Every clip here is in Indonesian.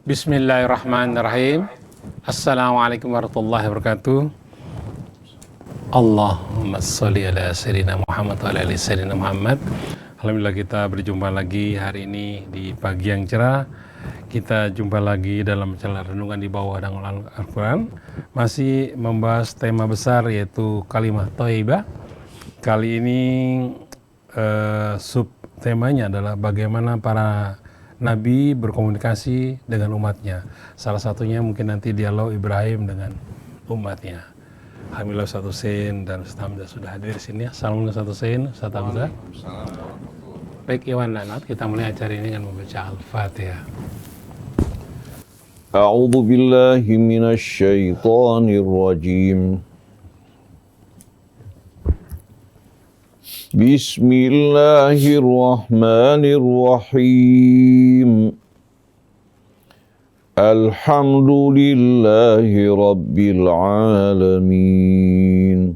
Bismillahirrahmanirrahim. Assalamualaikum warahmatullahi wabarakatuh. Allahumma sholli ala sayyidina Muhammad wa ala ali sayyidina Muhammad. Alhamdulillah kita berjumpa lagi hari ini di pagi yang cerah. Kita jumpa lagi dalam channel Renungan di Bawah Naungan Al-Quran. Masih membahas tema besar yaitu kalimat thayyibah. Kali ini subtemanya adalah bagaimana para Nabi berkomunikasi dengan umatnya. Salah satunya mungkin nanti dialog Ibrahim dengan umatnya. Alhamdulillah Ustaz Husain dan Ustaz Hamzah sudah hadir di sini. Assalamualaikum Ustaz Husain, Ustaz Hamzah. Baik Iwan Lanat, kita mulai acara ini dengan membaca Al-Fatihah. A'udzu billahi minasy syaithanir rajim. Bismillahirrahmanirrahim. Alhamdulillahi rabbil alamin.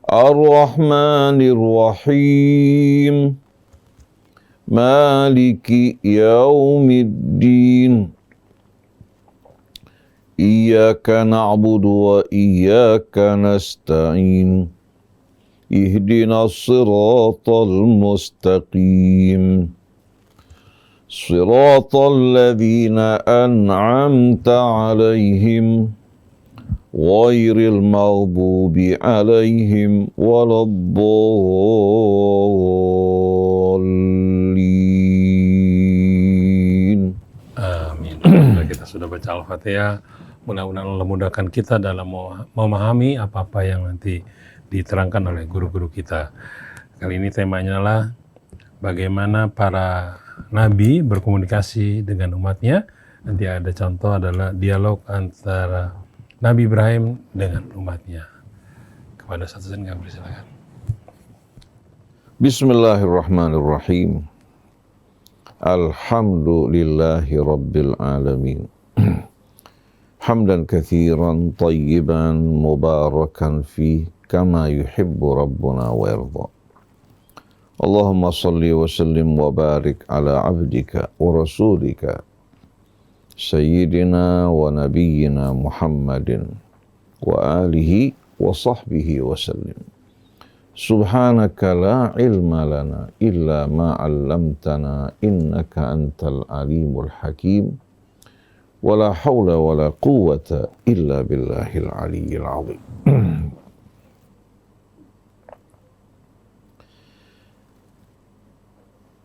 Ar-Rahmanir Rahim. Maliki yaumiddin. Iyyaka na'budu wa iyyaka nasta'in. Ihdinas siratal mustaqim. Siratal ladzina an'amta 'alaihim ghairil maghdubi 'alaihim waladdallin. Amin. Kita sudah baca Al-Fatihah. Mudah-mudahan Allah mudahkan kita dalam memahami apa-apa yang nanti diterangkan oleh guru-guru kita. Kali ini temanya adalah bagaimana para nabi berkomunikasi dengan umatnya. Nanti ada contoh adalah dialog antara Nabi Ibrahim dengan umatnya. Kepada satu sen kami silakan. Bismillahirrahmanirrahim. Alhamdulillahi rabbil alamin. Hamdan katsiran tayyiban mubarakan fi kama yuhibbu rabbuna wa yarda. Allahumma salli wa sallim wa barik ala abdika wa rasulika sayyidina wa nabiyyina Muhammadin wa alihi wa sahbihi wa sallim. Subhanaka la ilma lana illa ma 'allamtana innaka antal alimul hakim. Wala haula wala quwwata illa billahil aliyyil azim.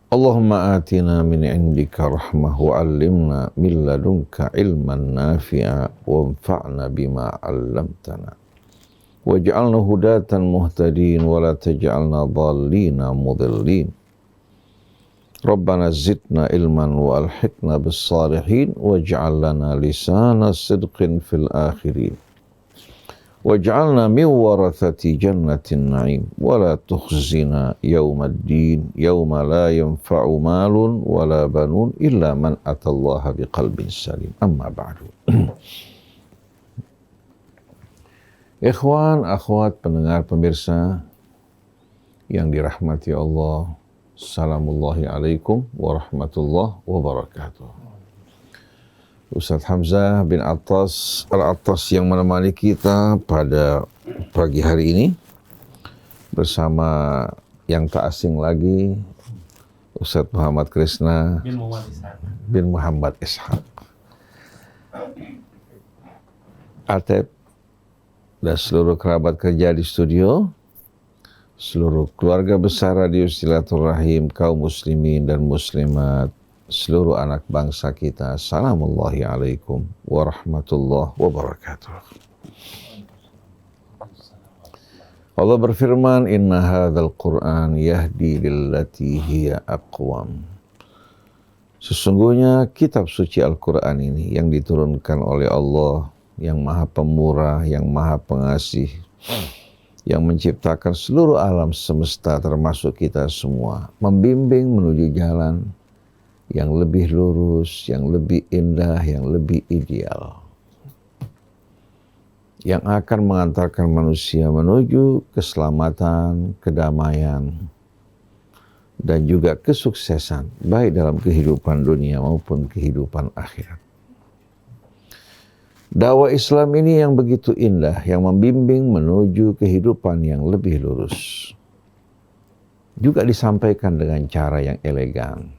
Allahumma atina min indika rahmah wa 'allimna min ladunka ilman nafi'a wanfa'na bima 'allamtana waj'alna hudatan muhtadin wa la taj'alna dhallina mudillin. Rabbana zidna ilman wa alhiqna bis salihin waj'al lana lisana sidqin fil akhirin waj'alna min warathati jannatin na'im wa la tukhzina yawmaddin yawma la yanfa'u malun wa la banun illa man atallaha biqalbin salim. Amma ba'du. Ikhwan, akhwat, pendengar, pemirsa yang dirahmati Allah, Assalamullahi alaikum warahmatullahi wabarakatuh. Ustaz Hamzah bin Al-Attas yang menemani kita pada pagi hari ini bersama yang tak asing lagi Ustaz Muhammad Krisna bin Muhammad Ishaq. Atep dan seluruh kerabat kerja di studio, seluruh keluarga besar Radio Silaturahim, kaum muslimin dan muslimat, seluruh anak bangsa kita, Assalamullahi alaikum warahmatullahi wabarakatuh. Allah berfirman, Inna hadzal Qur'an yahdi lillati hiya aqwam. Sesungguhnya kitab suci Al-Quran ini yang diturunkan oleh Allah yang maha pemurah, yang maha pengasih, yang menciptakan seluruh alam semesta termasuk kita semua, membimbing menuju jalan yang lebih lurus, yang lebih indah, yang lebih ideal, yang akan mengantarkan manusia menuju keselamatan, kedamaian, dan juga kesuksesan baik dalam kehidupan dunia maupun kehidupan akhirat. Dakwah Islam ini yang begitu indah, yang membimbing menuju kehidupan yang lebih lurus. Juga disampaikan dengan cara yang elegan,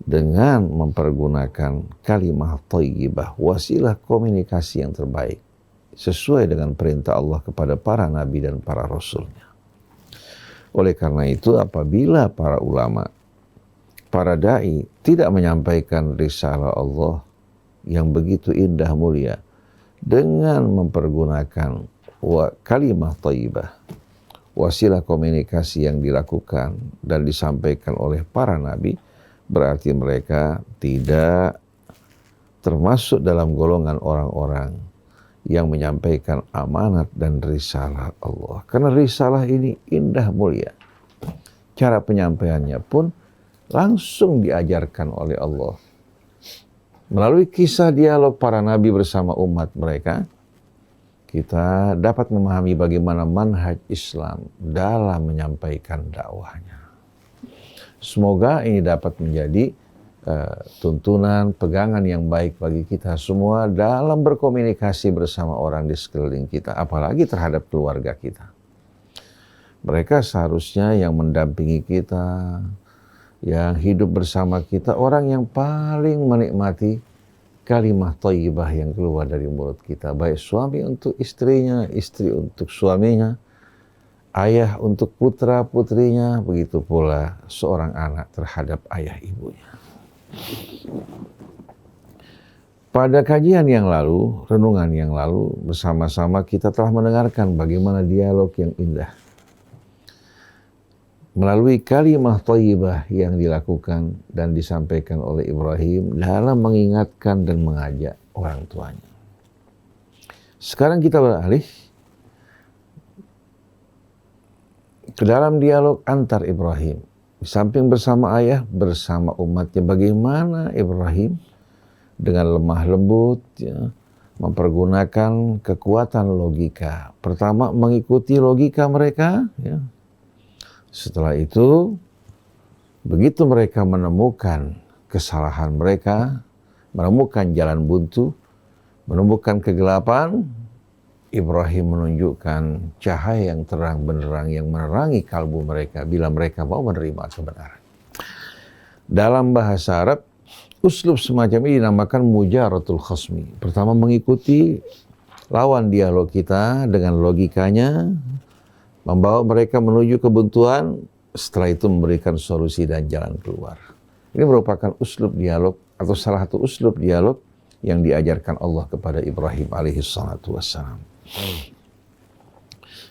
dengan mempergunakan kalimah thayyibah, wasilah komunikasi yang terbaik, sesuai dengan perintah Allah kepada para nabi dan para rasulnya. Oleh karena itu, apabila para ulama, para da'i tidak menyampaikan risalah Allah yang begitu indah mulia dengan mempergunakan kalimah thayyibah, wasilah komunikasi yang dilakukan dan disampaikan oleh para nabi, berarti mereka tidak termasuk dalam golongan orang-orang yang menyampaikan amanat dan risalah Allah. Karena risalah ini indah mulia. Cara penyampaiannya pun langsung diajarkan oleh Allah. Melalui kisah dialog para nabi bersama umat mereka, kita dapat memahami bagaimana manhaj Islam dalam menyampaikan dakwahnya. Semoga ini dapat menjadi tuntunan, pegangan yang baik bagi kita semua dalam berkomunikasi bersama orang di sekeliling kita, apalagi terhadap keluarga kita. Mereka seharusnya yang mendampingi kita, yang hidup bersama kita, orang yang paling menikmati kalimah thayyibah yang keluar dari mulut kita, baik suami untuk istrinya, istri untuk suaminya, ayah untuk putra-putrinya, begitu pula seorang anak terhadap ayah ibunya. Pada kajian yang lalu, renungan yang lalu, bersama-sama kita telah mendengarkan bagaimana dialog yang indah melalui kalimah thayyibah yang dilakukan dan disampaikan oleh Ibrahim dalam mengingatkan dan mengajak orang tuanya. Sekarang kita beralih ke dalam dialog antar Ibrahim. Di samping bersama ayah, bersama umatnya, bagaimana Ibrahim dengan lemah lembut ya, mempergunakan kekuatan logika. Pertama, mengikuti logika mereka ya. Setelah itu, begitu mereka menemukan kesalahan mereka, menemukan jalan buntu, menemukan kegelapan, Ibrahim menunjukkan cahaya yang terang benderang yang menerangi kalbu mereka bila mereka mau menerima kebenaran. Dalam bahasa Arab, uslub semacam ini dinamakan mujaratul khasmi. Pertama, mengikuti lawan dialog kita dengan logikanya, membawa mereka menuju kebuntuan, setelah itu memberikan solusi dan jalan keluar. Ini merupakan uslub dialog atau salah satu uslub dialog yang diajarkan Allah kepada Ibrahim alaihi salatu wassalam.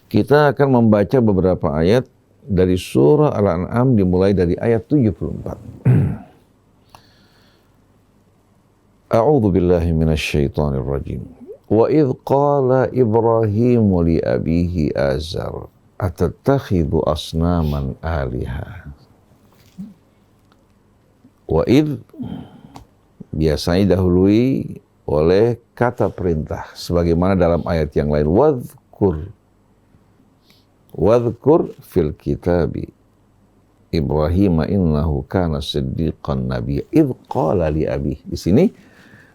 Kita akan membaca beberapa ayat dari surah Al-An'am dimulai dari ayat 74. A'udzu billahi minasyaitonir rajim. Wa idh qala Ibrahimu li abihi Azar atattakhidhu asnaman aliha. Wa idh biasanya dahului oleh kata perintah sebagaimana dalam ayat yang lain, wadhkur fil kitabi Ibrahim innahu kana siddiqan nabiyya idh qala li abi. Di sini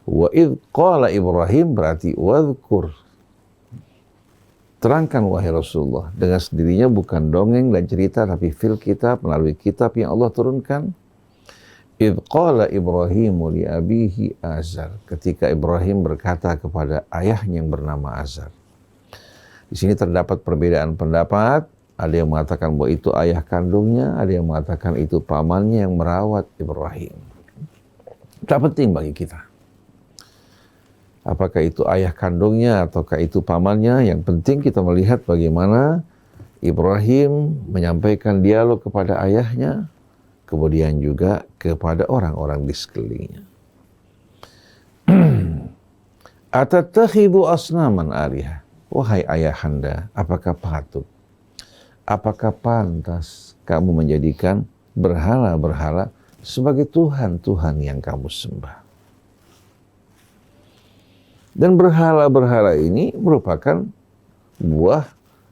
wa idh qala Ibrahim berarti wadhkur, terangkan wahai Rasulullah dengan sendirinya, bukan dongeng dan cerita, tapi fil kitab, melalui kitab yang Allah turunkan. Idh qala Ibrahimu li abihi Azar, ketika Ibrahim berkata kepada ayahnya yang bernama Azar. Di sini terdapat perbedaan pendapat. Ada yang mengatakan bahwa itu ayah kandungnya, ada yang mengatakan itu pamannya yang merawat Ibrahim. Tak penting bagi kita apakah itu ayah kandungnya ataukah itu pamannya. Yang penting kita melihat bagaimana Ibrahim menyampaikan dialog kepada ayahnya, kemudian juga kepada orang-orang di sekelilingnya. Atattakhidhu asnaman alihah. Wahai ayahanda, apakah patut, apakah pantas kamu menjadikan berhala-berhala sebagai Tuhan-Tuhan yang kamu sembah? Dan berhala-berhala ini merupakan buah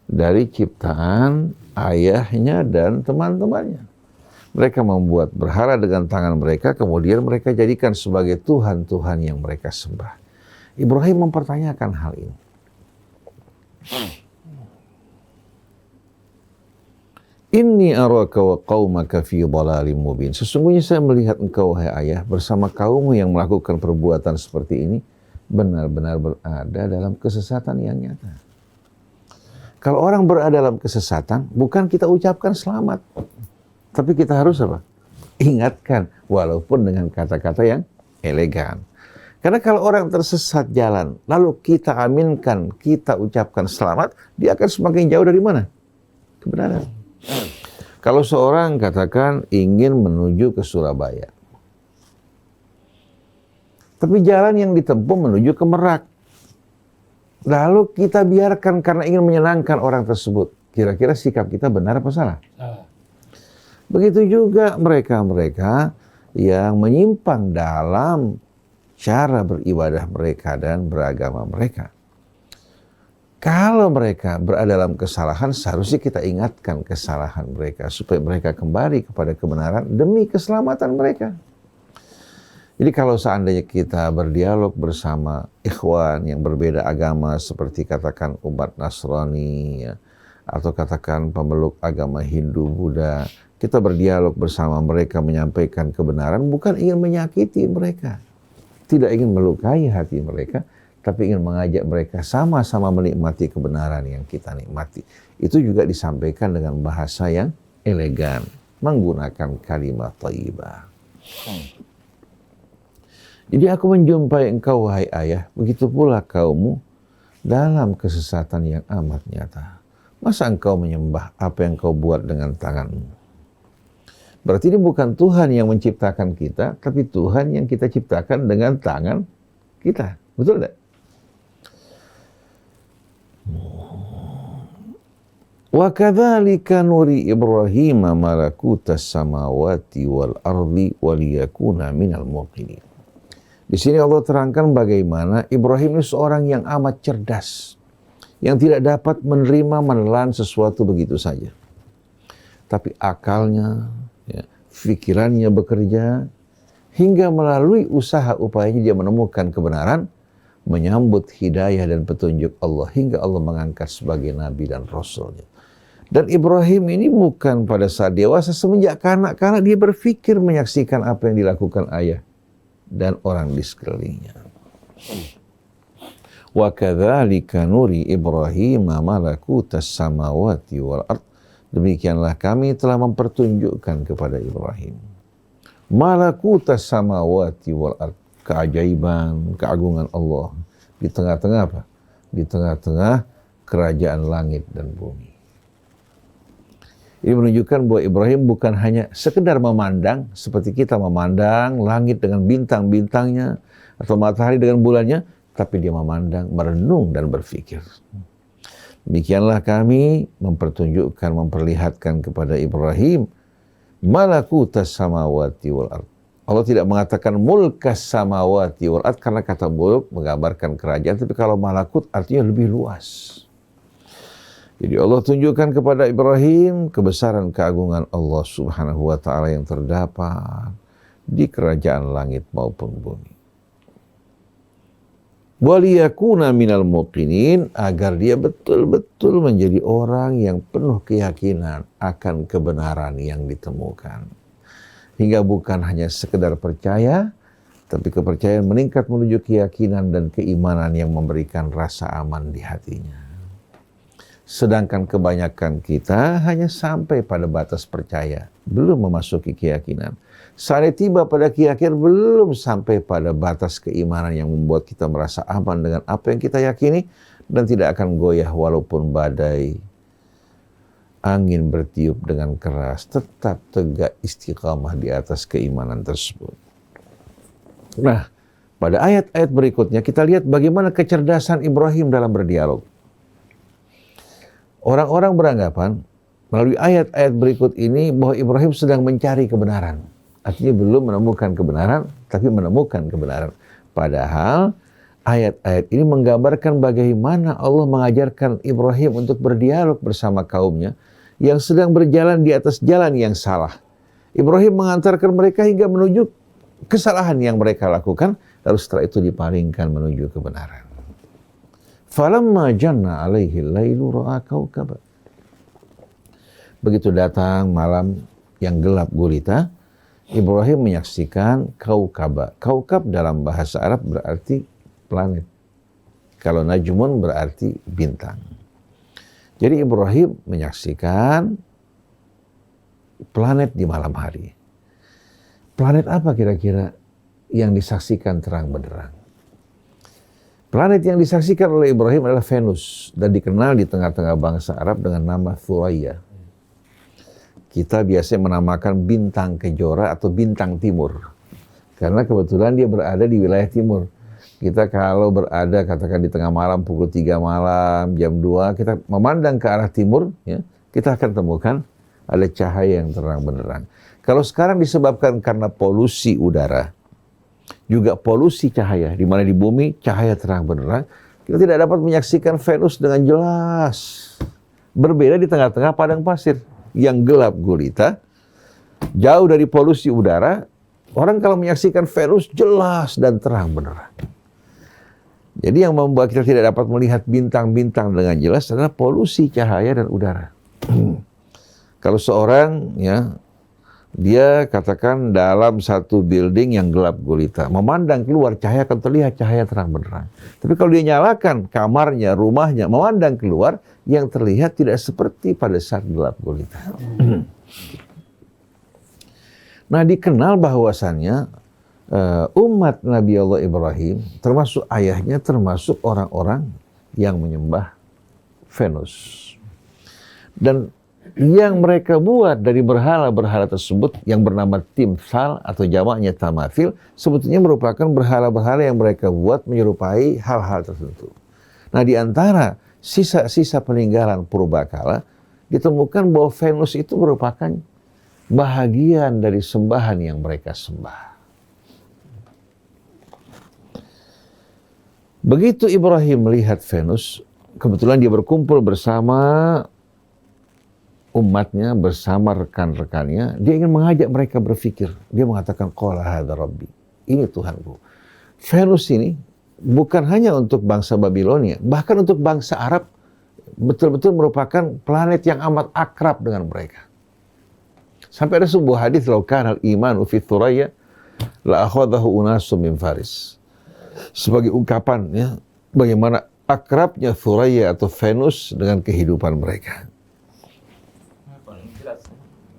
dari ciptaan ayahnya dan teman-temannya. Mereka membuat berhala dengan tangan mereka, kemudian mereka jadikan sebagai Tuhan-Tuhan yang mereka sembah. Ibrahim mempertanyakan hal ini. Inni araka wa qaumaka fi dhalalim mubin. Sesungguhnya saya melihat engkau, wahai ayah, bersama kaummu yang melakukan perbuatan seperti ini, benar-benar berada dalam kesesatan yang nyata. Kalau orang berada dalam kesesatan, bukan kita ucapkan selamat, tapi kita harus apa? Ingatkan, walaupun dengan kata-kata yang elegan. Karena kalau orang tersesat jalan, lalu kita aminkan, kita ucapkan selamat, dia akan semakin jauh dari mana? Kebenaran. Kalau seorang katakan ingin menuju ke Surabaya, tapi jalan yang ditempuh menuju ke Merak, lalu kita biarkan karena ingin menyenangkan orang tersebut, kira-kira sikap kita benar apa salah? Begitu juga mereka-mereka yang menyimpang dalam cara beribadah mereka dan beragama mereka. Kalau mereka berada dalam kesalahan, seharusnya kita ingatkan kesalahan mereka supaya mereka kembali kepada kebenaran demi keselamatan mereka. Jadi kalau seandainya kita berdialog bersama ikhwan yang berbeda agama, seperti katakan umat Nasrani, ya, atau katakan pemeluk agama Hindu, Buddha, kita berdialog bersama mereka menyampaikan kebenaran, bukan ingin menyakiti mereka, tidak ingin melukai hati mereka, tapi ingin mengajak mereka sama-sama menikmati kebenaran yang kita nikmati. Itu juga disampaikan dengan bahasa yang elegan, menggunakan kalimat thayyibah. Jadi aku menjumpai engkau, wahai ayah, begitu pula kaummu dalam kesesatan yang amat nyata. Masa engkau menyembah apa yang kau buat dengan tanganmu? Berarti ini bukan Tuhan yang menciptakan kita, tapi Tuhan yang kita ciptakan dengan tangan kita. Betul tidak? Wa kadzalika nuri Ibrahim malakutas samawati wal ardi waliyakuna minal muqinin. Di sini Allah terangkan bagaimana Ibrahim ini seorang yang amat cerdas, yang tidak dapat menerima menelan sesuatu begitu saja. Tapi akalnya, ya, pikirannya bekerja, hingga melalui usaha upayanya dia menemukan kebenaran, menyambut hidayah dan petunjuk Allah, hingga Allah mengangkat sebagai Nabi dan Rasulnya. Dan Ibrahim ini bukan pada saat dewasa, semenjak kanak-kanak dia berpikir menyaksikan apa yang dilakukan ayah dan orang di sekelilingnya. Wa kadzalika nuri Ibrahim malakutas samawati wal ard. Demikianlah kami telah mempertunjukkan kepada Ibrahim malakutas samawati wal ard, keajaiban, keagungan Allah di tengah-tengah apa? Di tengah-tengah kerajaan langit dan bumi. Ini menunjukkan bahwa Ibrahim bukan hanya sekedar memandang seperti kita memandang langit dengan bintang-bintangnya atau matahari dengan bulannya, tapi dia memandang, merenung dan berpikir. Demikianlah kami mempertunjukkan, memperlihatkan kepada Ibrahim malakutas samawati wal ard. Allah tidak mengatakan mulkas samawati wal ard karena kata mulk menggambarkan kerajaan, tapi kalau malakut artinya lebih luas. Jadi Allah tunjukkan kepada Ibrahim kebesaran keagungan Allah Subhanahu wa taala yang terdapat di kerajaan langit maupun bumi. Waliyakuna minal muqinin, agar dia betul-betul menjadi orang yang penuh keyakinan akan kebenaran yang ditemukan. Hingga bukan hanya sekedar percaya, tapi kepercayaan meningkat menuju keyakinan dan keimanan yang memberikan rasa aman di hatinya. Sedangkan kebanyakan kita hanya sampai pada batas percaya, belum memasuki keyakinan. Saat tiba pada keyakinan, belum sampai pada batas keimanan yang membuat kita merasa aman dengan apa yang kita yakini dan tidak akan goyah walaupun badai angin bertiup dengan keras, tetap tegak istiqamah di atas keimanan tersebut. Nah, pada ayat-ayat berikutnya kita lihat bagaimana kecerdasan Ibrahim dalam berdialog. Orang-orang beranggapan melalui ayat-ayat berikut ini bahwa Ibrahim sedang mencari kebenaran. Artinya belum menemukan kebenaran, tapi menemukan kebenaran. Padahal ayat-ayat ini menggambarkan bagaimana Allah mengajarkan Ibrahim untuk berdialog bersama kaumnya yang sedang berjalan di atas jalan yang salah. Ibrahim mengantarkan mereka hingga menuju kesalahan yang mereka lakukan, lalu setelah itu dipalingkan menuju kebenaran. Falamma janna alaihi lailu ra'a kaukaba. Begitu datang malam yang gelap gulita, Ibrahim menyaksikan kaukaba. Kaukab dalam bahasa Arab berarti planet. Kalau najmun berarti bintang. Jadi Ibrahim menyaksikan planet di malam hari. Planet apa kira-kira yang disaksikan terang benderang? Planet yang disaksikan oleh Ibrahim adalah Venus dan dikenal di tengah-tengah bangsa Arab dengan nama Thuraya. Kita biasanya menamakan bintang kejora atau bintang timur. Karena kebetulan dia berada di wilayah timur. Kita kalau berada katakan di tengah malam pukul 3 malam, jam 2, kita memandang ke arah timur, ya, kita akan temukan ada cahaya yang terang benderang. Kalau sekarang disebabkan karena polusi udara, juga polusi cahaya, di mana di bumi cahaya terang benderang, kita tidak dapat menyaksikan Venus dengan jelas. Berbeda di tengah-tengah padang pasir yang gelap gulita, jauh dari polusi udara, orang kalau menyaksikan Venus jelas dan terang benderang. Jadi yang membuat kita tidak dapat melihat bintang-bintang dengan jelas adalah polusi cahaya dan udara. Kalau seorang, ya, dia katakan dalam satu building yang gelap gulita, memandang keluar cahaya akan terlihat cahaya terang benderang. Tapi kalau dia nyalakan kamarnya, rumahnya, memandang keluar, yang terlihat tidak seperti pada saat gelap gulita. Nah, dikenal bahwasannya umat Nabi Allah Ibrahim, termasuk ayahnya, termasuk orang-orang yang menyembah Venus. Dan yang mereka buat dari berhala-berhala tersebut yang bernama timsal atau jamaknya tamathil, sebetulnya merupakan berhala-berhala yang mereka buat menyerupai hal-hal tertentu. Nah, di antara sisa-sisa peninggalan purbakala ditemukan bahwa Venus itu merupakan bahagian dari sembahan yang mereka sembah. Begitu Ibrahim melihat Venus, kebetulan dia berkumpul bersama umatnya, bersama rekan-rekannya, dia ingin mengajak mereka berpikir. Dia mengatakan, qala hadza rabbi, ini Tuhanku. Venus ini bukan hanya untuk bangsa Babilonia, bahkan untuk bangsa Arab, betul-betul merupakan planet yang amat akrab dengan mereka. Sampai ada sebuah hadis, "Lau kana al-imanu fi Thuraya la akhadhahu unasun min Faris." Sebagai ungkapan, ya, bagaimana akrabnya Thuraya atau Venus dengan kehidupan mereka.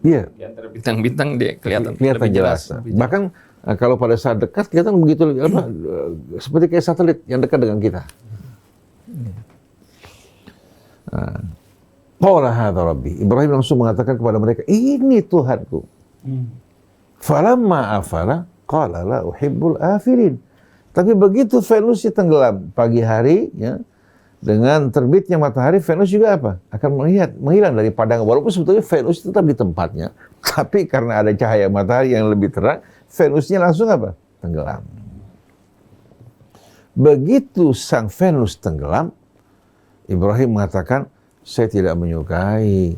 Iya. Di antara bintang-bintang dia kelihatan jelas. Bahkan kalau pada saat dekat kelihatan begitu seperti kayak satelit yang dekat dengan kita. Qala hadza rabbi. Ibrahim langsung mengatakan kepada mereka, ini Tuhanku. Falamma afala qala la uhibbul afilin. Tapi begitu Venus tenggelam pagi hari, ya, dengan terbitnya matahari, Venus juga apa? Akan menghilang dari pandangan. Walaupun sebetulnya Venus tetap di tempatnya, tapi karena ada cahaya matahari yang lebih terang, Venusnya langsung apa? Tenggelam. Begitu sang Venus tenggelam, Ibrahim mengatakan, saya tidak menyukai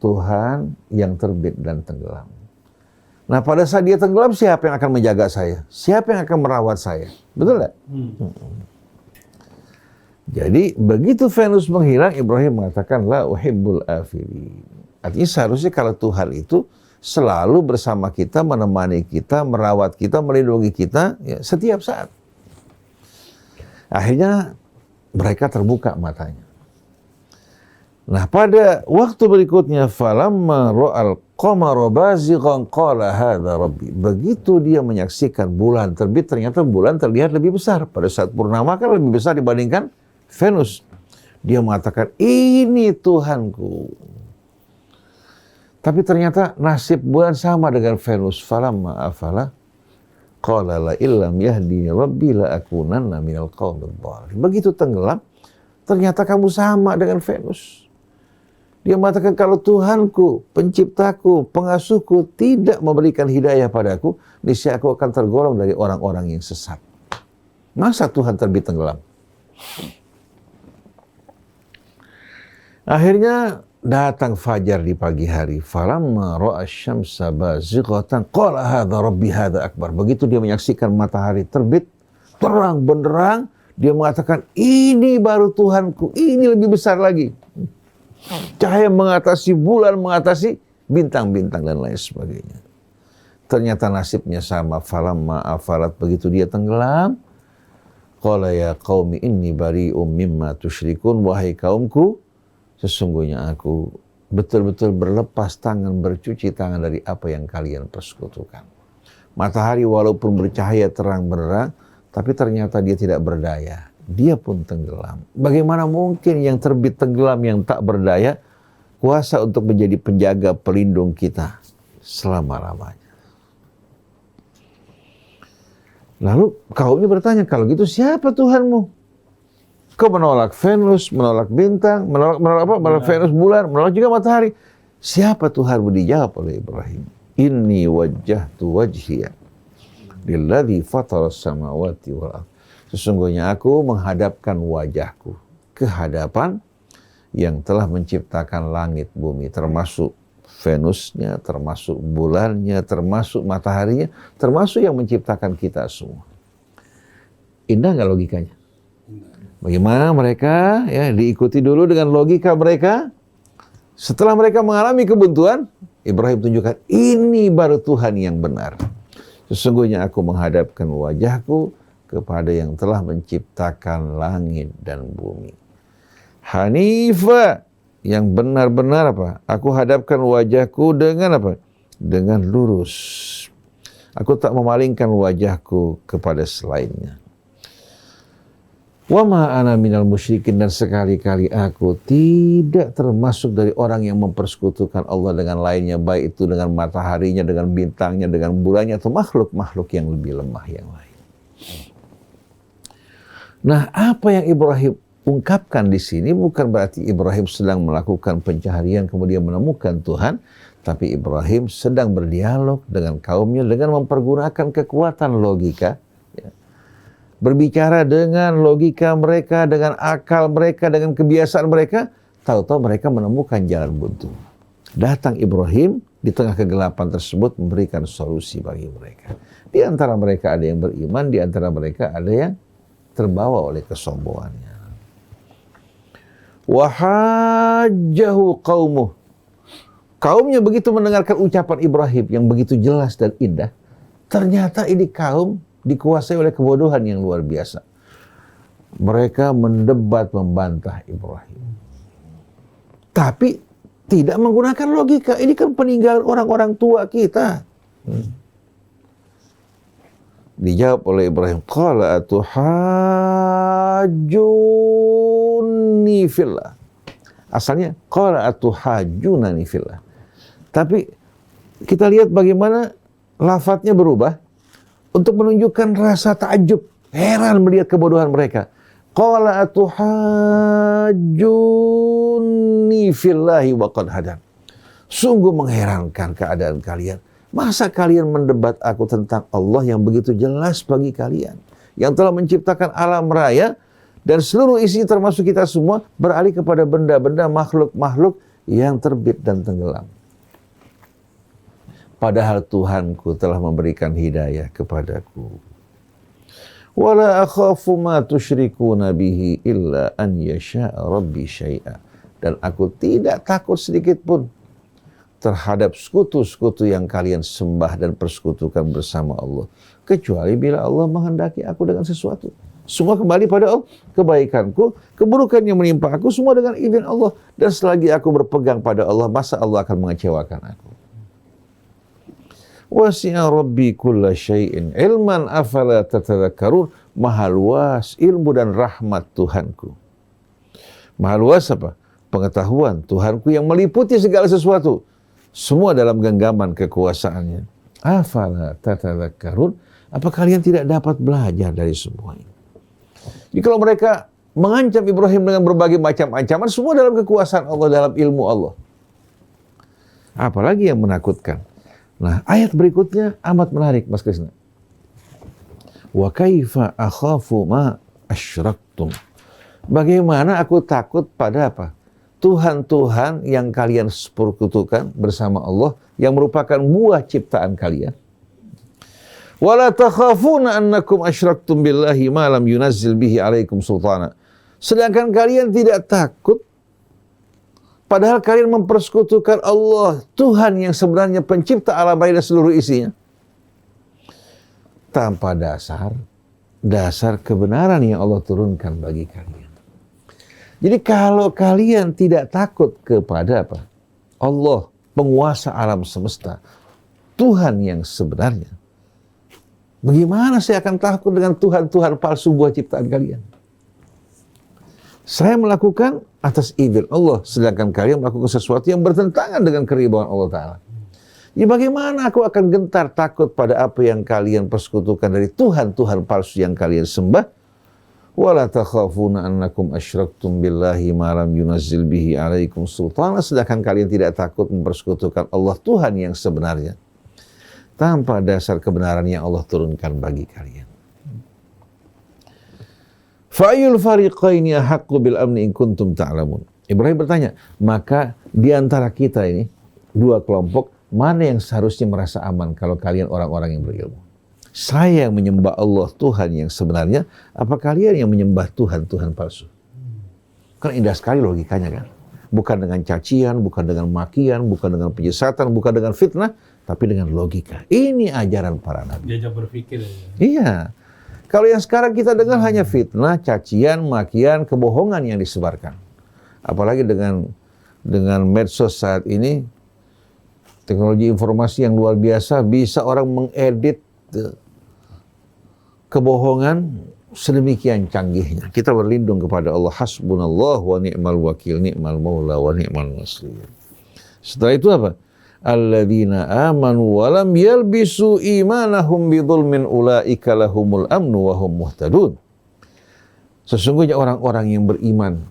Tuhan yang terbit dan tenggelam. Nah, pada saat dia tenggelam, siapa yang akan menjaga saya? Siapa yang akan merawat saya? Betul nggak? Jadi, begitu Venus menghilang, Ibrahim mengatakan, la uhibbul afilin. Artinya seharusnya kalau Tuhan itu selalu bersama kita, menemani kita, merawat kita, melindungi kita, ya, setiap saat. Akhirnya, mereka terbuka matanya. Nah, pada waktu berikutnya, falamma ra'al qamara bazighan qala hadza rabbi. Begitu dia menyaksikan bulan terbit, ternyata bulan terlihat lebih besar. Pada saat purnama kan lebih besar dibandingkan Venus. Dia mengatakan, ini Tuhanku. Tapi ternyata nasib bulan sama dengan Venus. Falamma afala qala la illam yahdini rabbi la akunanna minal qaumidh dhalin. Begitu tenggelam, ternyata kamu sama dengan Venus. Dia mengatakan, kalau Tuhanku, penciptaku, pengasuhku tidak memberikan hidayah padaku, niscaya aku akan tergolong dari orang-orang yang sesat. Masa Tuhan terbit tenggelam? Akhirnya datang fajar di pagi hari. Falamma ra'a asy-syamsa bazighatan qala hadza rabbi hadza akbar. Begitu dia menyaksikan matahari terbit terang benderang, dia mengatakan, ini baru Tuhanku, ini lebih besar lagi. Cahaya mengatasi bulan, mengatasi bintang-bintang dan lain sebagainya. Ternyata nasibnya sama. Falamma afarat, begitu dia tenggelam, qala ya qaumi inni bari'um mimma tusyrikun. Wahai kaumku, sesungguhnya aku betul-betul berlepas tangan, bercuci tangan dari apa yang kalian persekutukan. Matahari walaupun bercahaya terang benderang, tapi ternyata dia tidak berdaya. Dia pun tenggelam. Bagaimana mungkin yang terbit tenggelam, yang tak berdaya, kuasa untuk menjadi penjaga pelindung kita selama-lamanya. Lalu kaumnya bertanya, kalau gitu siapa Tuhanmu? Kau menolak Venus, menolak bintang, menolak apa? Menolak Venus, bulan, menolak juga matahari. Siapa Tuhanmu? Dijawab oleh Ibrahim. Inni wajjahtu wajhiya lilladzi fataras samawati wal ardh. Sesungguhnya aku menghadapkan wajahku ke hadapan yang telah menciptakan langit bumi, termasuk Venusnya, termasuk bulannya, termasuk mataharinya, termasuk yang menciptakan kita semua. Indah nggak logikanya? Bagaimana mereka ya diikuti dulu dengan logika mereka. Setelah mereka mengalami kebuntuan, Ibrahim tunjukkan ini baru Tuhan yang benar. Sesungguhnya aku menghadapkan wajahku kepada yang telah menciptakan langit dan bumi. Hanifa, yang benar-benar apa? Aku hadapkan wajahku dengan apa? Dengan lurus. Aku tak memalingkan wajahku kepada selainnya. Wa ma ana minal musyrikin, dan sekali-kali aku tidak termasuk dari orang yang mempersekutukan Allah dengan lainnya, baik itu dengan mataharinya, dengan bintangnya, dengan bulannya, atau makhluk-makhluk yang lebih lemah yang lain. Nah, apa yang Ibrahim ungkapkan di sini bukan berarti Ibrahim sedang melakukan pencaharian kemudian menemukan Tuhan, tapi Ibrahim sedang berdialog dengan kaumnya dengan mempergunakan kekuatan logika. Berbicara dengan logika mereka, dengan akal mereka, dengan kebiasaan mereka, tahu-tahu mereka menemukan jalan buntu. Datang Ibrahim di tengah kegelapan tersebut memberikan solusi bagi mereka. Di antara mereka ada yang beriman, di antara mereka ada yang terbawa oleh kesombongannya. Wahajjahu qaumuh. Kaumnya begitu mendengarkan ucapan Ibrahim yang begitu jelas dan indah, ternyata ini kaum dikuasai oleh kebodohan yang luar biasa. Mereka mendebat, membantah Ibrahim. Tapi tidak menggunakan logika. Ini kan peninggalan orang-orang tua kita. Dijawab oleh Ibrahim, qala atuhajjuni fillah. Asalnya qala atuhajjunani fillah. Tapi kita lihat bagaimana lafadznya berubah untuk menunjukkan rasa takjub, heran melihat kebodohan mereka. Qala atuhajjuni fillahi wa qad hadan. Sungguh mengherankan keadaan kalian. Masa kalian mendebat aku tentang Allah yang begitu jelas bagi kalian, yang telah menciptakan alam raya dan seluruh isi termasuk kita semua, beralih kepada benda-benda, makhluk-makhluk yang terbit dan tenggelam. Padahal Tuhanku telah memberikan hidayah kepadaku. Wala akhafu ma tusyrikuna bihi illa an yasha'a rabbi syai'a. Dan aku tidak takut sedikit pun terhadap sekutu-sekutu yang kalian sembah dan persekutukan bersama Allah, kecuali bila Allah menghendaki aku dengan sesuatu. Semua kembali pada Allah. Kebaikanku, keburukan yang menimpa aku, semua dengan izin Allah. Dan selagi aku berpegang pada Allah, masa Allah akan mengecewakan aku? Wasi'a rabbi kulla syai'in ilman afala tatadhakkarun. Maha luas ilmu dan rahmat Tuhanku. Maha luas apa? Pengetahuan Tuhanku yang meliputi segala sesuatu. Semua dalam genggaman kekuasaannya. Afala tatadhakkarun. Apa kalian tidak dapat belajar dari semua ini? Jadi kalau mereka mengancam Ibrahim dengan berbagai macam ancaman, semua dalam kekuasaan Allah, dalam ilmu Allah. Apalagi yang menakutkan? Nah, ayat berikutnya amat menarik, Mas Krisna. Wa kaifa akhafu ma asyraktum. Bagaimana aku takut pada apa? Tuhan-Tuhan yang kalian persekutukan bersama Allah yang merupakan buah ciptaan kalian. Wala takhafuna annakum asyraktum billahi ma lam yunazzil bihi alaikum sultana. Sedangkan kalian tidak takut padahal kalian mempersekutukan Allah, Tuhan yang sebenarnya pencipta alam raya dan seluruh isinya. Tanpa dasar kebenaran yang Allah turunkan bagi kalian. Jadi kalau kalian tidak takut kepada apa? Allah, penguasa alam semesta, Tuhan yang sebenarnya, bagaimana saya akan takut dengan Tuhan-Tuhan palsu buah ciptaan kalian? Saya melakukan atas izin Allah, sedangkan kalian melakukan sesuatu yang bertentangan dengan keridhaan Allah Ta'ala. Ya bagaimana aku akan gentar takut pada apa yang kalian persekutukan dari Tuhan-Tuhan palsu yang kalian sembah? Wala takhafuna annakum asyraktum billahi ma lam yunazzil bihi alaikum sultana, sedangkan kalian tidak takut mempersekutukan Allah Tuhan yang sebenarnya tanpa dasar kebenaran yang Allah turunkan bagi kalian. Fa'ayul fariqaini ahaqqu bil amni in kuntum ta'lamun. Ibrahim bertanya, maka di antara kita ini dua kelompok, mana yang seharusnya merasa aman kalau kalian orang-orang yang berilmu? Saya yang menyembah Allah Tuhan yang sebenarnya, apa kalian yang menyembah Tuhan-Tuhan palsu? Kan indah sekali logikanya kan. Bukan dengan cacian, bukan dengan makian, bukan dengan penyesatan, bukan dengan fitnah, tapi dengan logika. Ini ajaran para nabi. Diajak berpikir. Iya. Kalau yang sekarang kita dengar hanya fitnah, cacian, makian, kebohongan yang disebarkan. Apalagi dengan medsos saat ini, teknologi informasi yang luar biasa, bisa orang mengedit kebohongan sedemikian canggihnya. Kita berlindung kepada Allah. Hasbunallah wa ni'mal wakil, ni'mal maula wa ni'mal nasir. Setelah itu apa? Alladzina amanu wa lam yalbisu imanahum bidzulmin ulaika lahumul amnu wa hum muhtadun. Sesungguhnya orang-orang yang beriman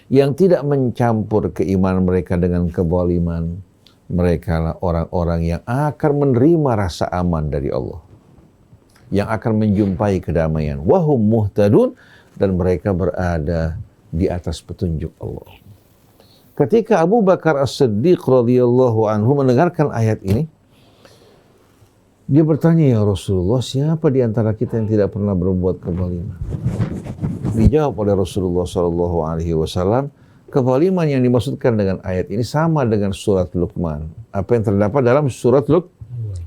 yang tidak mencampur keimanan mereka dengan kezaliman, mereka lah orang-orang yang akan menerima rasa aman dari Allah, yang akan menjumpai kedamaian. Wahum muhtadun, dan mereka berada di atas petunjuk Allah. Ketika Abu Bakar As-Siddiq radhiyallahu anhu mendengarkan ayat ini, dia bertanya, ya Rasulullah, siapa di antara kita yang tidak pernah berbuat kezaliman? Dijawab oleh Rasulullah SAW, kezaliman yang dimaksudkan dengan ayat ini sama dengan surat Luqman. Apa yang terdapat dalam surat Luqman?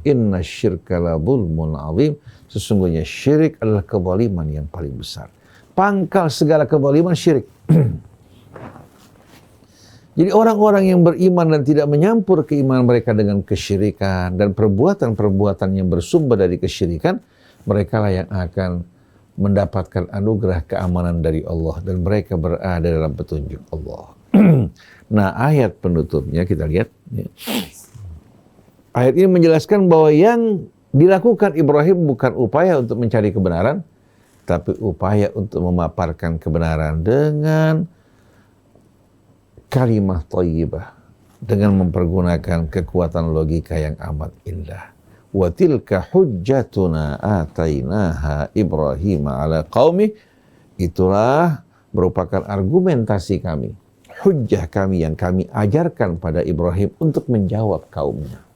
Inna syirka la zulmun azim. Sesungguhnya syirik adalah kezaliman yang paling besar. Pangkal segala kezaliman syirik. Jadi orang-orang yang beriman dan tidak menyampur keimanan mereka dengan kesyirikan dan perbuatan-perbuatan yang bersumber dari kesyirikan, mereka lah yang akan mendapatkan anugerah keamanan dari Allah dan mereka berada dalam petunjuk Allah. Nah, ayat penutupnya kita lihat. Ayat ini menjelaskan bahwa yang dilakukan Ibrahim bukan upaya untuk mencari kebenaran, tapi upaya untuk memaparkan kebenaran dengan kalimah thayyibah, dengan mempergunakan kekuatan logika yang amat indah. Wa tilka hujjatuna atainaha Ibrahim ala qaumi, itulah merupakan argumentasi kami, hujjah kami yang kami ajarkan pada Ibrahim untuk menjawab kaumnya.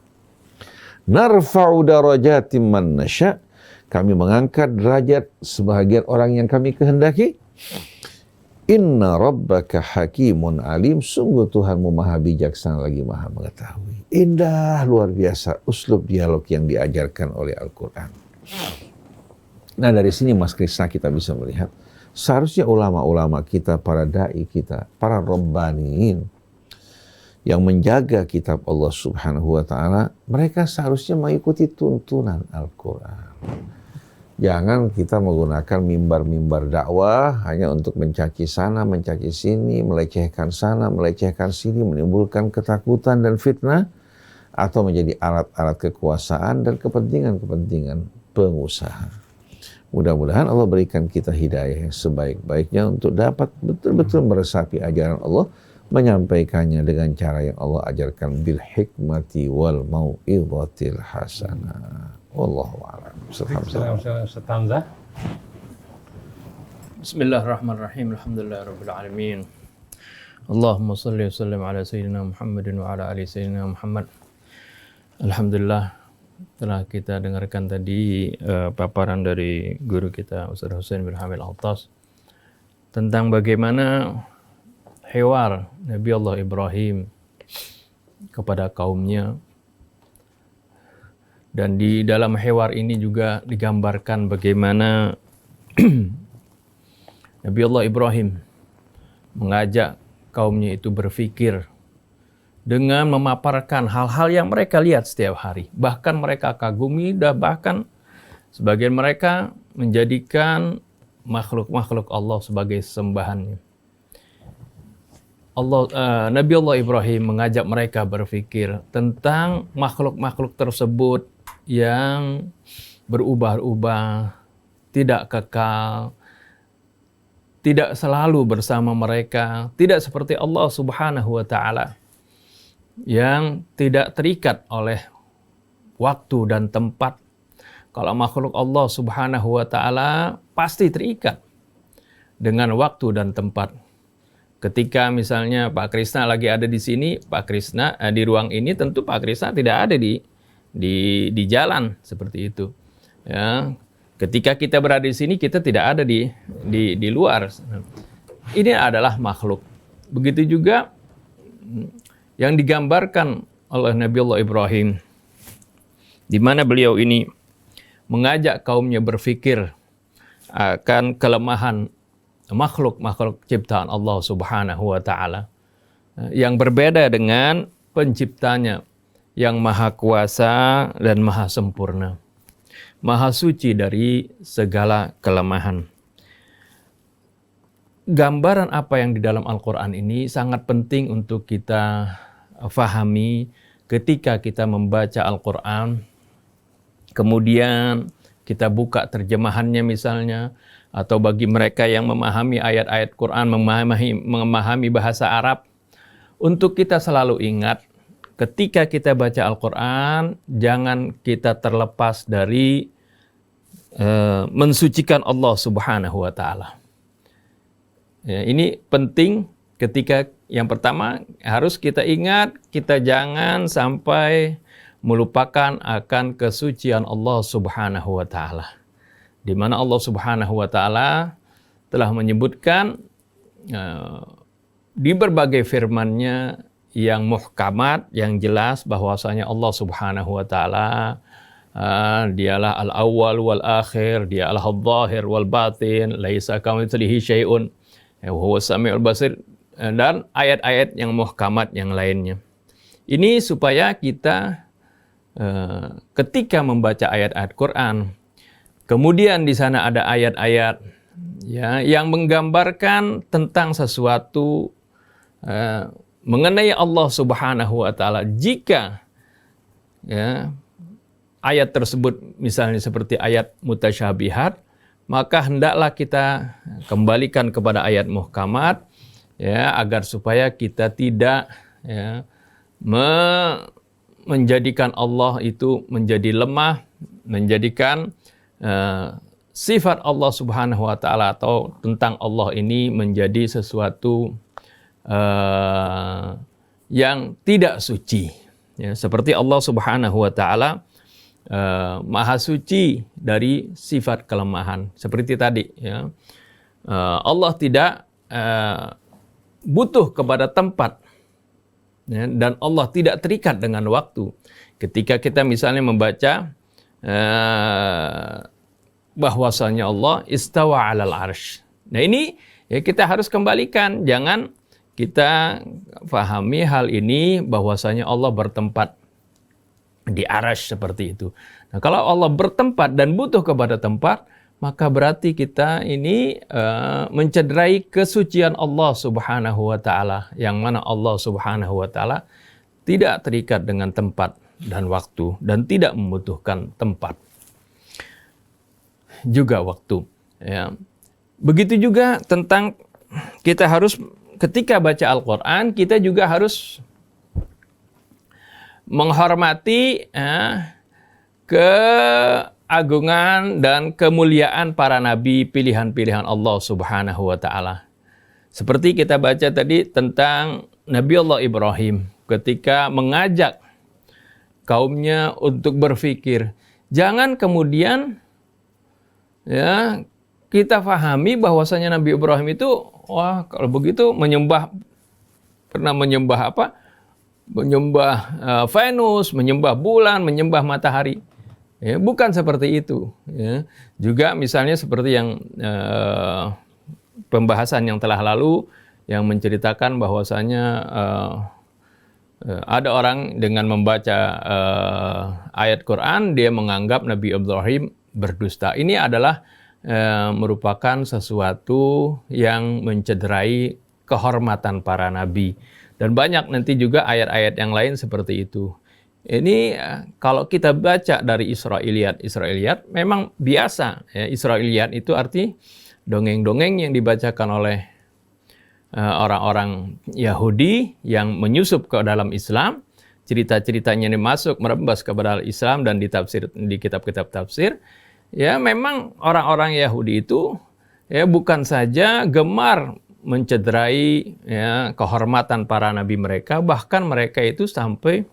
Narfa'u darajatim man nasya', kami mengangkat derajat sebahagian orang yang kami kehendaki. Inna rabbaka hakimun alim, sungguh Tuhanmu maha bijaksana lagi maha mengetahui. Indah, luar biasa uslub dialog yang diajarkan oleh Al-Quran. Nah, dari sini Mas Krisna kita bisa melihat, seharusnya ulama-ulama kita, para da'i kita, para rabbaniin yang menjaga kitab Allah Subhanahu wa ta'ala, mereka seharusnya mengikuti tuntunan Al-Quran. Jangan kita menggunakan mimbar-mimbar dakwah hanya untuk mencaci sana, mencaci sini, melecehkan sana, melecehkan sini, menimbulkan ketakutan dan fitnah, atau menjadi alat-alat kekuasaan dan kepentingan-kepentingan pengusaha. Mudah-mudahan Allah berikan kita hidayah yang sebaik-baiknya untuk dapat betul-betul meresapi ajaran Allah, menyampaikannya dengan cara yang Allah ajarkan, bil hikmati wal mau'izatil hasanah. Wallahu a'lam. Setanza. Bismillahirrahmanirrahim. Alhamdulillahirabbil alamin. Allahumma salli wa sallim ala sayyidina Muhammadin wa ala ali sayyidina Muhammad. Alhamdulillah, telah kita dengarkan tadi paparan dari guru kita Ustaz Husain bin Hamid Al-Attas tentang bagaimana hewar Nabi Allah Ibrahim kepada kaumnya. Dan di dalam hewar ini juga digambarkan bagaimana Nabi Allah Ibrahim mengajak kaumnya itu berpikir dengan memaparkan hal-hal yang mereka lihat setiap hari. Bahkan mereka kagumi dan bahkan sebagian mereka menjadikan makhluk-makhluk Allah sebagai sembahannya. Nabi Allah Ibrahim mengajak mereka berpikir tentang makhluk-makhluk tersebut yang berubah-ubah, tidak kekal, tidak selalu bersama mereka, tidak seperti Allah Subhanahu wa Ta'ala yang tidak terikat oleh waktu dan tempat. Kalau makhluk Allah Subhanahu wa Ta'ala pasti terikat dengan waktu dan tempat. Ketika misalnya Pak Krisna lagi ada di sini, Pak Krisna di ruang ini, tentu Pak Krisna tidak ada di jalan seperti itu. Ya, ketika kita berada di sini, kita tidak ada di luar. Ini adalah makhluk. Begitu juga yang digambarkan oleh Nabi Allah Ibrahim, di mana beliau ini mengajak kaumnya berpikir akan kelemahan makhluk-makhluk ciptaan Allah Subhanahu wa Ta'ala yang berbeda dengan penciptanya yang maha kuasa dan maha sempurna, maha suci dari segala kelemahan. Gambaran apa yang di dalam Al-Quran ini sangat penting untuk kita fahami ketika kita membaca Al-Quran, kemudian kita buka terjemahannya misalnya, atau bagi mereka yang memahami ayat-ayat Quran, memahami bahasa Arab, untuk kita selalu ingat ketika kita baca Al-Quran, jangan kita terlepas dari mensucikan Allah Subhanahu wa Ta'ala. Ya, ini penting. Ketika yang pertama harus kita ingat, kita jangan sampai melupakan akan kesucian Allah Subhanahu wa Ta'ala, di mana Allah Subhanahu wa Ta'ala telah menyebutkan di berbagai firman-Nya yang muhkamat, yang jelas bahwasanya Allah Subhanahu wa Ta'ala dialah al-awwal wal akhir, dialah al-zahir wal batin, laisa kamitslihi syai'un wa huwas samiul basir, dan ayat-ayat yang muhkamat yang lainnya. Ini supaya kita ketika membaca ayat-ayat Quran, kemudian di sana ada ayat-ayat ya yang menggambarkan tentang sesuatu mengenai Allah Subhanahu wa Ta'ala. Jika ya ayat tersebut misalnya seperti ayat mutasyabihat, maka hendaklah kita kembalikan kepada ayat muhkamat ya, agar supaya kita tidak ya menjadikan Allah itu menjadi lemah, menjadikan sifat Allah Subhanahu wa Ta'ala atau tentang Allah ini menjadi sesuatu yang tidak suci. Ya, seperti Allah Subhanahu wa Ta'ala maha suci dari sifat kelemahan. Seperti tadi, ya, Allah tidak butuh kepada tempat, ya, dan Allah tidak terikat dengan waktu. Ketika kita misalnya membaca bahwasanya Allah istawa 'alal arsy. Nah ini ya kita harus kembalikan, jangan kita fahami hal ini bahwasanya Allah bertempat di arsy seperti itu. Nah, kalau Allah bertempat dan butuh kepada tempat, maka berarti kita ini mencederai kesucian Allah Subhanahu wa Ta'ala, yang mana Allah Subhanahu wa Ta'ala tidak terikat dengan tempat dan waktu dan tidak membutuhkan tempat juga waktu. Ya. Begitu juga tentang kita harus ketika baca Al-Quran, kita juga harus menghormati keagungan dan kemuliaan para nabi pilihan-pilihan Allah Subhanahu wa Ta'ala. Seperti kita baca tadi tentang Nabi Allah Ibrahim ketika mengajak kaumnya untuk berpikir. Jangan kemudian ya kita pahami bahwasanya Nabi Ibrahim itu wah kalau begitu pernah menyembah apa? Menyembah Venus, menyembah bulan, menyembah matahari. Ya, bukan seperti itu. Ya. Juga misalnya seperti yang pembahasan yang telah lalu yang menceritakan bahwasanya ada orang dengan membaca ayat Quran dia menganggap Nabi Ibrahim berdusta. Ini adalah merupakan sesuatu yang mencederai kehormatan para nabi. Dan banyak nanti juga ayat-ayat yang lain seperti itu. Ini kalau kita baca dari Israiliyat memang biasa. Ya, Israiliyat itu arti dongeng-dongeng yang dibacakan oleh orang-orang Yahudi yang menyusup ke dalam Islam. Cerita-ceritanya ini masuk merembas kepada Islam dan ditafsir di kitab-kitab tafsir. Ya memang orang-orang Yahudi itu ya bukan saja gemar mencederai ya, kehormatan para nabi mereka, bahkan mereka itu sampai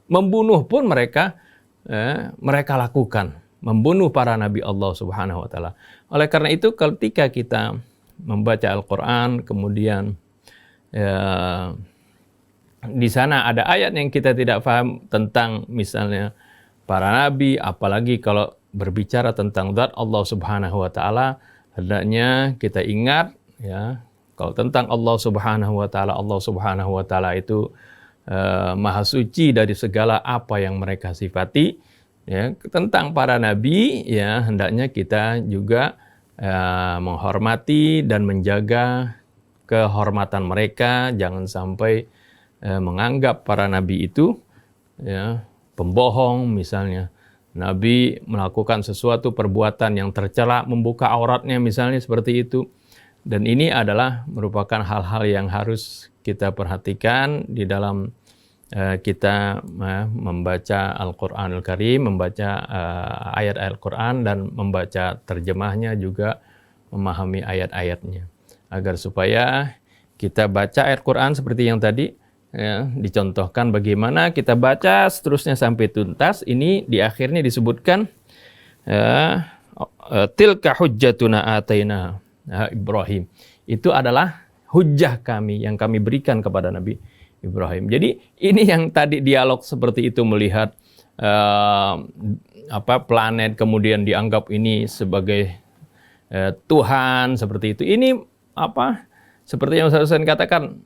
membunuh pun mereka lakukan, membunuh para nabi Allah Subhanahu wa taala. Oleh karena itu ketika kita membaca Al-Qur'an kemudian di sana ada ayat yang kita tidak paham tentang misalnya para nabi, apalagi kalau berbicara tentang zat Allah Subhanahu wa taala, hendaknya kita ingat ya kalau tentang Allah Subhanahu wa taala itu maha suci dari segala apa yang mereka sifati. Ya, tentang para nabi ya hendaknya kita juga menghormati dan menjaga kehormatan mereka, jangan sampai menganggap para nabi itu ya pembohong misalnya. Nabi melakukan sesuatu perbuatan yang tercela, membuka auratnya misalnya seperti itu. Dan ini adalah merupakan hal-hal yang harus kita perhatikan di dalam kita membaca Al-Quranul Karim, membaca ayat-ayat Al-Quran dan membaca terjemahnya juga memahami ayat-ayatnya. Agar supaya kita baca ayat Quran seperti yang tadi, ya, dicontohkan bagaimana kita baca seterusnya sampai tuntas. Ini di akhirnya disebutkan tilka hujjatuna ataina Ibrahim. Itu adalah hujjah kami yang kami berikan kepada Nabi Ibrahim. Jadi ini yang tadi dialog seperti itu melihat planet kemudian dianggap ini sebagai Tuhan seperti itu. Ini seperti yang saya katakan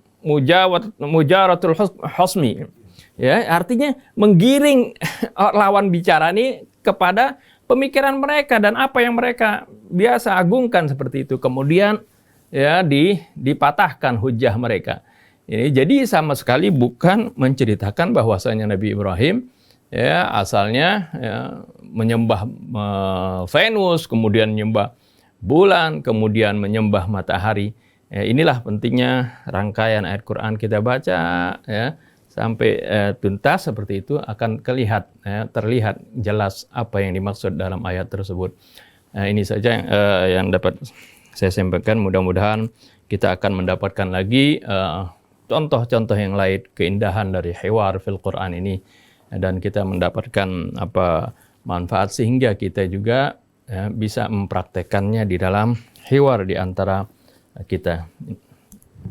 mujaratul hosmi, ya artinya menggiring lawan bicara ini kepada pemikiran mereka dan apa yang mereka biasa agungkan seperti itu, kemudian ya dipatahkan hujah mereka. Ini jadi sama sekali bukan menceritakan bahwasanya Nabi Ibrahim ya asalnya ya, menyembah Venus, kemudian menyembah bulan, kemudian menyembah matahari. Ya, inilah pentingnya rangkaian ayat Quran kita baca ya sampai tuntas seperti itu akan terlihat jelas apa yang dimaksud dalam ayat tersebut. Ini saja yang dapat saya sampaikan. Mudah-mudahan kita akan mendapatkan lagi contoh-contoh yang lain keindahan dari hiwar fil Quran ini dan kita mendapatkan manfaat sehingga kita juga bisa mempraktekannya di dalam hiwar di antara kita.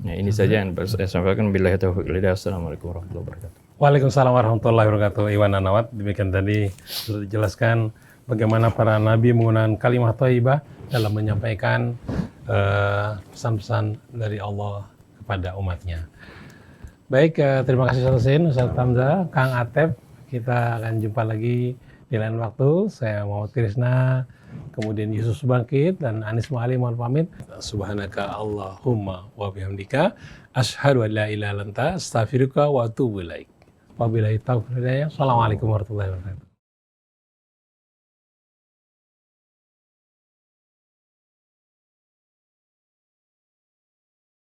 Ya, ini saja yang saya sampaikan. Billahi taufiq wal hidayah. Assalamualaikum warahmatullahi wabarakatuh. Waalaikumsalam warahmatullahi wabarakatuh. Iwan Anawat, demikian tadi sudah dijelaskan bagaimana para nabi menggunakan kalimat thayyibah dalam menyampaikan pesan-pesan dari Allah kepada umatnya. Baik, terima kasih Ustaz Hamzah, Kang Atep. Kita akan jumpa lagi di lain waktu. Saya Muhammad Krisna, kemudian Yusuf Bangkit dan Anis Mu'ali mohon pamit. Subhanaka Allahumma wa bihamdika asyhadu an la ilaha illa anta astaghfiruka wa atubu ilaik. Wabillahi taufiq wal hidayah. Assalamualaikum warahmatullahi wabarakatuh.